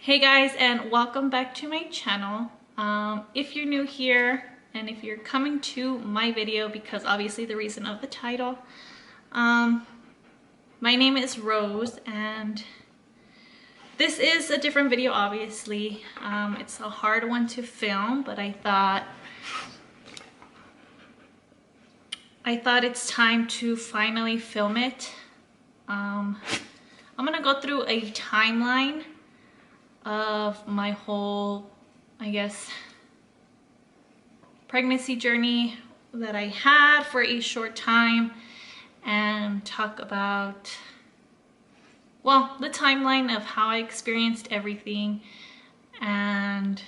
Hey guys, and welcome back to my channel. If you're new here and if you're coming to my video because obviously the reason of the title, my name is Rose and this is a different video obviously. It's a hard one to film, but I thought it's time to finally film it. I'm gonna go through a timeline of my whole, I guess, pregnancy journey that I had for a short time and talk about, well, the timeline of how I experienced everything and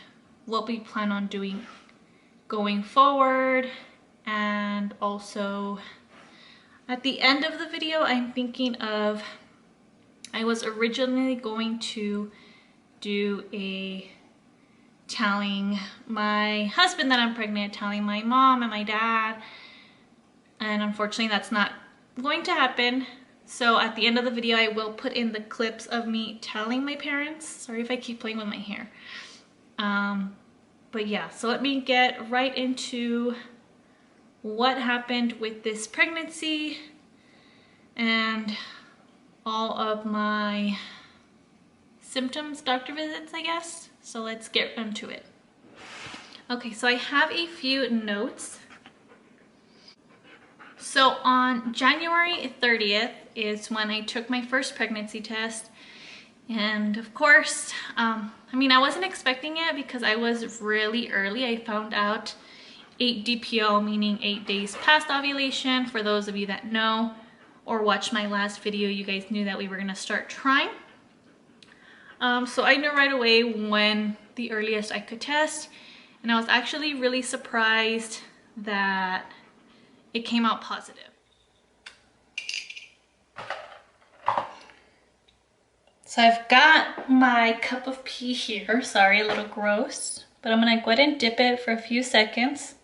what we plan on doing going forward. And also at the end of the video, I'm thinking of, I was originally going to do a telling my husband that I'm pregnant, telling my mom and my dad, and unfortunately that's not going to happen. So at the end of the video I will put in the clips of me telling my parents. Sorry if I keep playing with my hair. But yeah, so let me get right into what happened with this pregnancy and all of my symptoms, doctor visits, I guess. So let's get into it. Okay, so I have a few notes. So on January 30th is when I took my first pregnancy test. And of course, I wasn't expecting it because I was really early. I found out 8 DPO, meaning 8 days past ovulation. For those of you that know or watched my last video, you guys knew that we were gonna start trying. So I knew right away when the earliest I could test, and I was actually really surprised that it came out positive. So I've got my cup of pee here. Sorry, a little gross, but I'm gonna go ahead and dip it for a few seconds.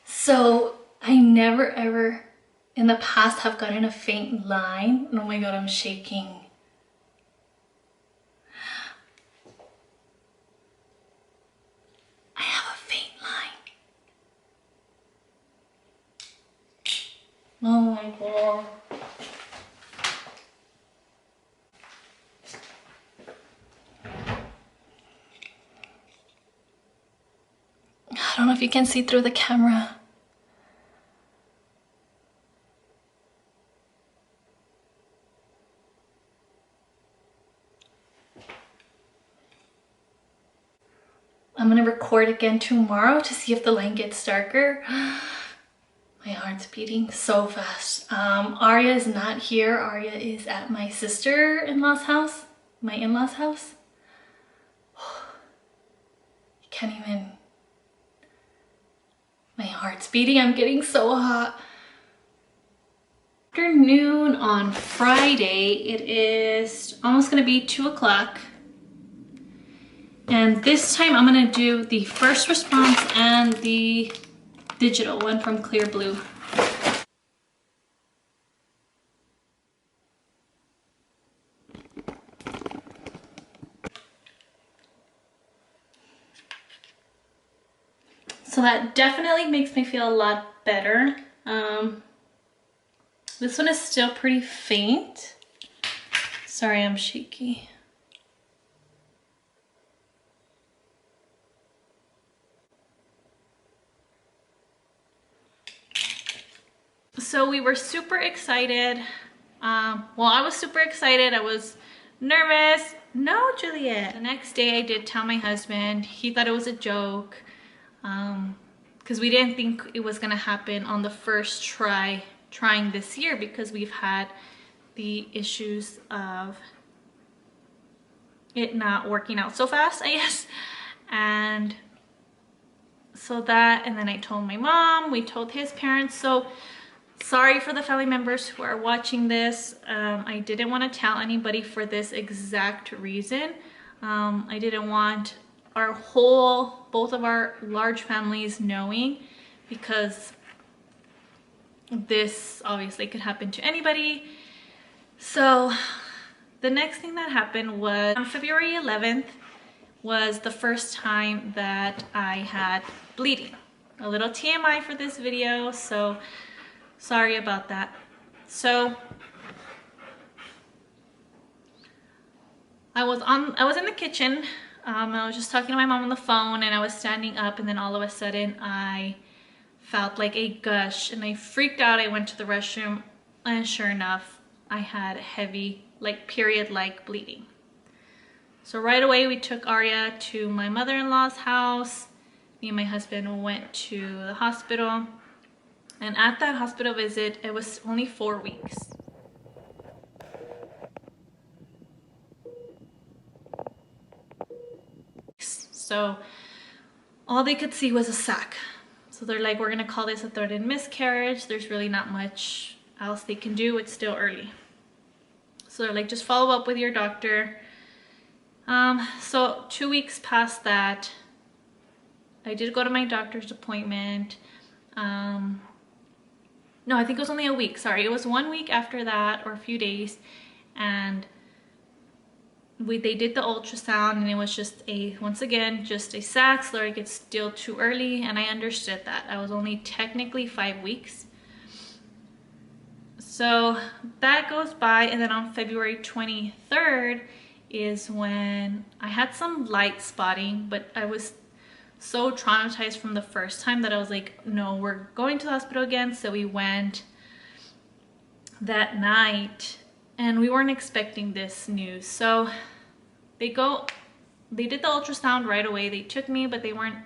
So I never ever in the past have gotten a faint line. Oh my god, I'm shaking. I have a faint line. Oh my god. I don't know if you can see through the camera. I'm gonna record again tomorrow to see if the line gets darker. My heart's beating so fast. Arya is not here. Arya is at my sister-in-law's house, my in-laws' house. You can't even, my heart's beating. I'm getting so hot. Afternoon on Friday, it is almost gonna be 2 o'clock. And this time I'm gonna do the first response and the digital one from Clear Blue. So that definitely makes me feel a lot better. This one is still pretty faint. Sorry, I'm shaky. So we were super excited. Well, I was super excited. I was nervous. No, Juliet. The next day I did tell my husband. He thought it was a joke because we didn't think it was gonna happen on the first trying this year because we've had the issues of it not working out so fast, I guess. And so that, and then I told my mom, we told his parents. So sorry for the family members who are watching this. I didn't want to tell anybody for this exact reason. I didn't want both of our large families knowing, because this obviously could happen to anybody. So the next thing that happened was on February 11th was the first time that I had bleeding. A little TMI for this video, so sorry about that. So I was in the kitchen. I was just talking to my mom on the phone, and I was standing up, and then all of a sudden I felt like a gush, and I freaked out. I went to the restroom, and sure enough, I had heavy, like period-like bleeding. So right away we took Arya to my mother-in-law's house. Me and my husband went to the hospital, and at that hospital visit, it was only 4 weeks. So all they could see was a sac. So they're like, we're gonna call this a threatened miscarriage. There's really not much else they can do. It's still early. So they're like, just follow up with your doctor. So 2 weeks past that, I did go to my doctor's appointment. No, I think it was only a week. Sorry, it was 1 week after that, or a few days, and they did the ultrasound, and it was just once again just a sac. So like, it's still too early, and I understood that. I was only technically 5 weeks. So that goes by, and then on February 23rd is when I had some light spotting, but I was so traumatized from the first time that I was like, no, we're going to the hospital again. So we went that night, and we weren't expecting this news. So they did the ultrasound right away. They took me, but they weren't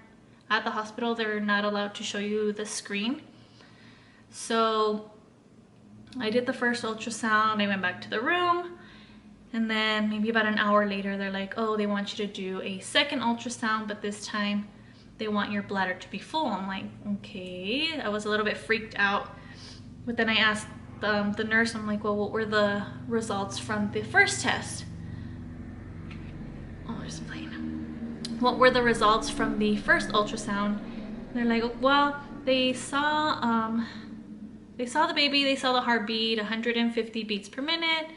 at the hospital. They're not allowed to show you the screen. So I did the first ultrasound. I went back to the room, and then maybe about an hour later, they're like, oh, they want you to do a second ultrasound, but this time they want your bladder to be full. I'm like, okay. I was a little bit freaked out, but then I asked the nurse, I'm like, well, what were the results from the first test? Oh, there's a plane. What were the results from the first ultrasound? They're like, well, they saw the baby, they saw the heartbeat, 150 beats per minute.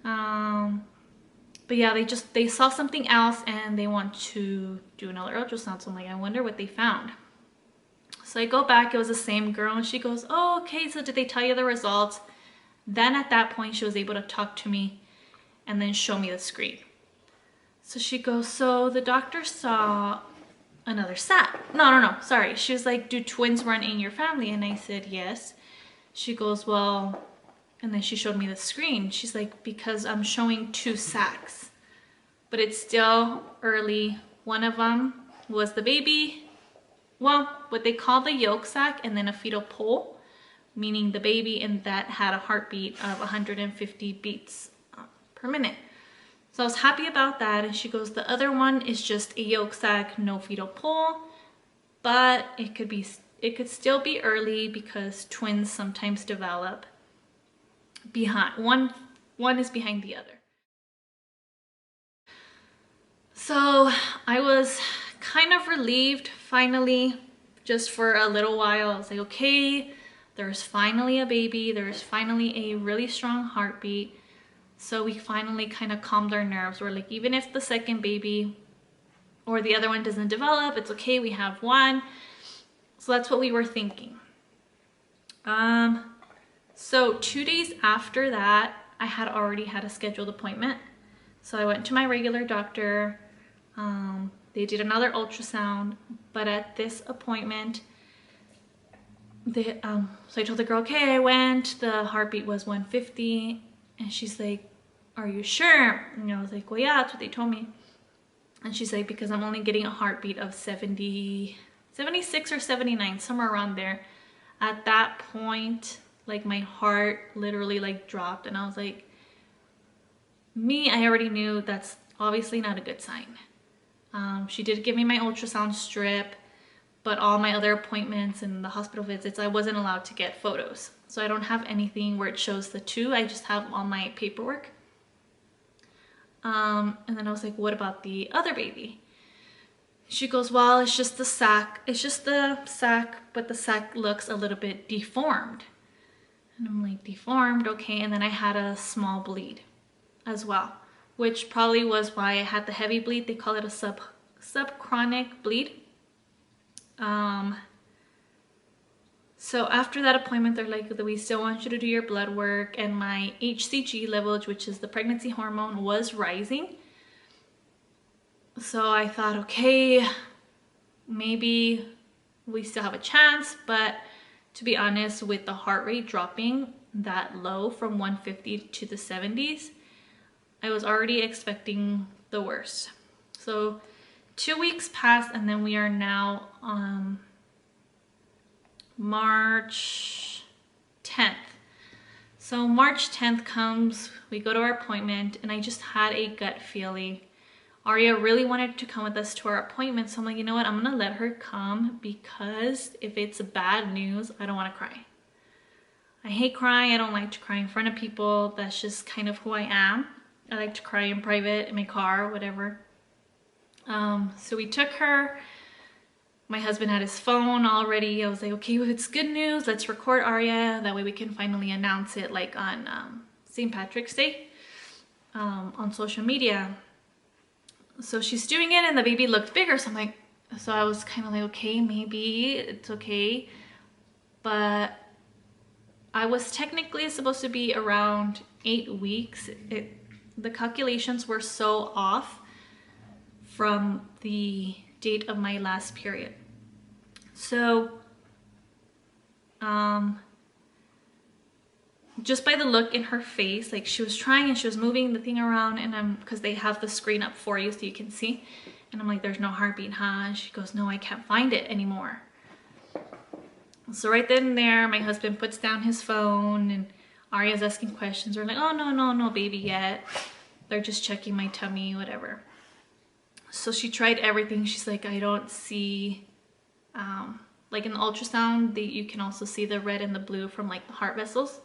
But yeah, they saw something else, and they want to do another ultrasound. So I'm like, I wonder what they found. So I go back, it was the same girl, and she goes, oh, okay, so did they tell you the results? Then at that point, she was able to talk to me and then show me the screen. So she goes, so the doctor saw another sac. No, sorry. She was like, do twins run in your family? And I said, yes. She goes, well, and then she showed me the screen. She's like, because I'm showing 2 sacs, but it's still early. One of them was the baby, well, what they call the yolk sac, and then a fetal pole, meaning the baby, and that had a heartbeat of 150 beats per minute. So I was happy about that. And she goes, the other one is just a yolk sac, no fetal pole, but it could still be early because twins sometimes develop behind. One is behind the other. So I was kind of relieved finally, just for a little while. I was like, okay, there's finally a baby. There's finally a really strong heartbeat. So we finally kind of calmed our nerves. We're like, even if the second baby or the other one doesn't develop, it's okay, we have one. So that's what we were thinking. So 2 days after that, I had already had a scheduled appointment. So I went to my regular doctor. They did another ultrasound, but at this appointment, so I told the girl, okay, I went, the heartbeat was 150, and she's like, are you sure? And I was like, well, yeah, that's what they told me. And she's like, because I'm only getting a heartbeat of 76 or 79, somewhere around there. At that point, Like my heart literally like dropped, and I was like, I already knew that's obviously not a good sign. She did give me my ultrasound strip, but all my other appointments and the hospital visits, I wasn't allowed to get photos. So I don't have anything where it shows the two. I just have all my paperwork. And then I was like, what about the other baby? She goes, well, it's just the sac. It's just the sac, but the sac looks a little bit deformed. And I'm like, deformed? Okay. And then I had a small bleed as well, which probably was why I had the heavy bleed. They call it a subchronic bleed. So after that appointment, they're like, we still want you to do your blood work, and my HCG level, which is the pregnancy hormone, was rising. So I thought, okay, maybe we still have a chance, but to be honest, with the heart rate dropping that low from 150 to the 70s, I was already expecting the worst. So 2 weeks passed, and then we are now March 10th. So March 10th comes, we go to our appointment, and I just had a gut feeling. Aria really wanted to come with us to our appointment, so I'm like, you know what, I'm gonna let her come, because if it's bad news, I don't want to cry. I hate crying. I don't like to cry in front of people. That's just kind of who I am. I like to cry in private, in my car, whatever. So we took her. My husband had his phone already. I was like, okay, well, it's good news. Let's record Aria. That way we can finally announce it like on St. Patrick's Day on social media. So she's doing it, and the baby looked bigger. So I'm like, so I was kind of like, okay, maybe it's okay. But I was technically supposed to be around 8 weeks. The calculations were so off from the date of my last period. So just by the look in her face, like she was trying and she was moving the thing around, and because they have the screen up for you so you can see, and I'm like, there's no heartbeat, huh? And she goes, no, I can't find it anymore. So right then and there, my husband puts down his phone, and Aria's asking questions. We're like, oh, no baby yet. They're just checking my tummy, whatever. So she tried everything. She's like, I don't see, like in the ultrasound, you can also see the red and the blue from like the heart vessels.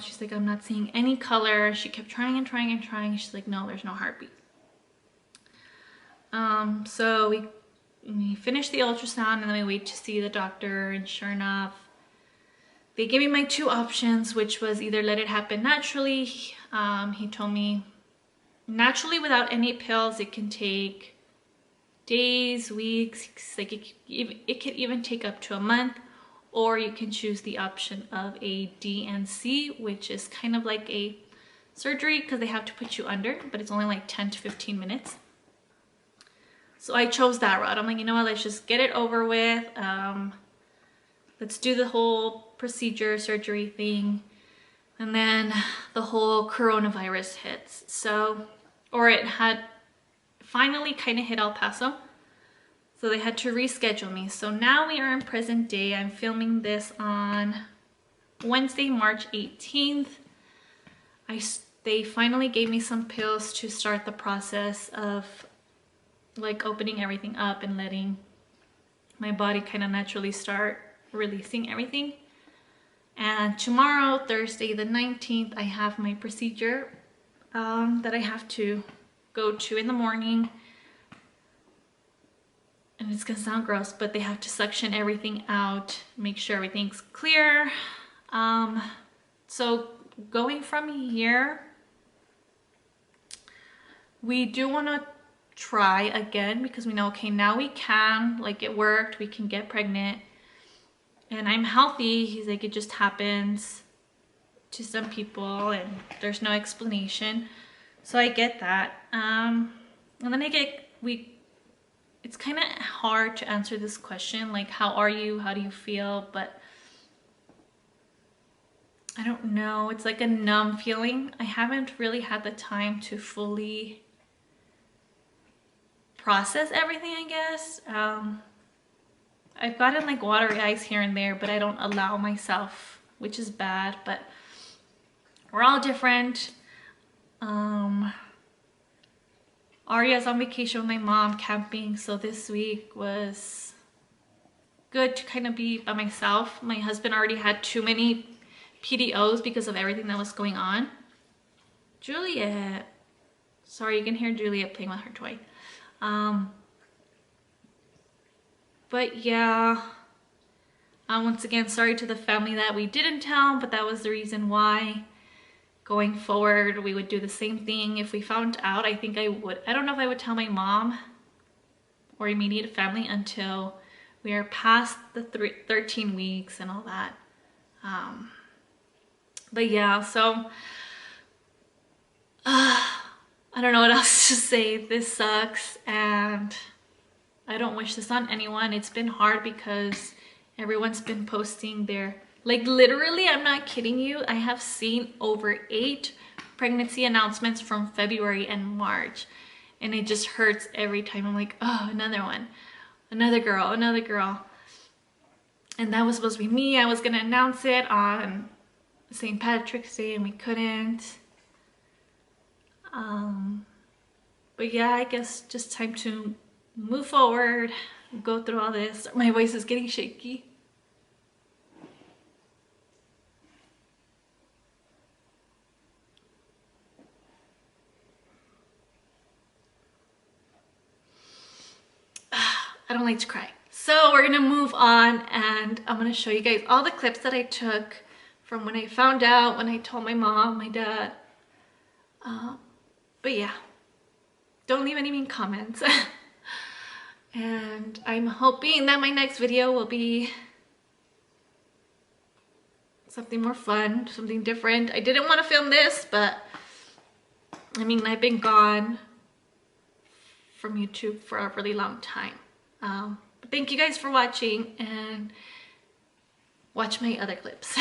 She's like, I'm not seeing any color. She kept trying and trying and trying. She's like, no, there's no heartbeat. So we finished the ultrasound, and then we wait to see the doctor, and sure enough, they gave me my two options, which was either let it happen naturally. He told me naturally without any pills, it can take days, weeks, like it could even take up to a month, or you can choose the option of a DNC, which is kind of like a surgery because they have to put you under, but it's only like 10 to 15 minutes. So I chose that route. I'm like, you know what, let's just get it over with. Let's do the whole procedure, surgery thing. And then the whole coronavirus hits. So, or it had finally kind of hit El Paso. So they had to reschedule me. So now we are in present day. I'm filming this on Wednesday, March 18th. They finally gave me some pills to start the process of like opening everything up and letting my body kind of naturally start releasing everything. And tomorrow, Thursday the 19th, I have my procedure that I have to go to in the morning. And it's gonna sound gross, but they have to suction everything out, make sure everything's clear. So going from here, we do want to try again because we know, okay, now we can, like it worked, we can get pregnant, and I'm healthy. He's like, it just happens to some people and there's no explanation. So I get that. And then it's kind of hard to answer this question, like, how are you? How do you feel? But I don't know. It's like a numb feeling. I haven't really had the time to fully process everything, I guess. I've gotten like watery eyes here and there, but I don't allow myself which is bad, but we're all different. Arya's on vacation with my mom camping, so this week was good to kind of be by myself. My husband already had too many PDOs because of everything that was going on. Juliet. Sorry, you can hear Juliet playing with her toy. But yeah, once again, sorry to the family that we didn't tell, but that was the reason why. Going forward, we would do the same thing. If we found out, I think I would. I don't know if I would tell my mom or immediate family until we are past the 13 weeks and all that. But yeah, so I don't know what else to say. This sucks, and I don't wish this on anyone. It's been hard because everyone's been posting their, like, literally, I'm not kidding you, I have seen over 8 pregnancy announcements from February and March, and it just hurts every time. I'm like, oh, another one, another girl, another girl. And that was supposed to be me. I was gonna announce it on St. Patrick's Day, and we couldn't. But yeah, I guess just time to move forward, go through all this. My voice is getting shaky. I don't like to cry. So we're gonna move on, and I'm gonna show you guys all the clips that I took from when I found out, when I told my mom, my dad. But yeah, don't leave any mean comments. And I'm hoping that my next video will be something more fun, something different. I didn't want to film this, but I mean, I've been gone from YouTube for a really long time. But thank you guys for watching, and watch my other clips.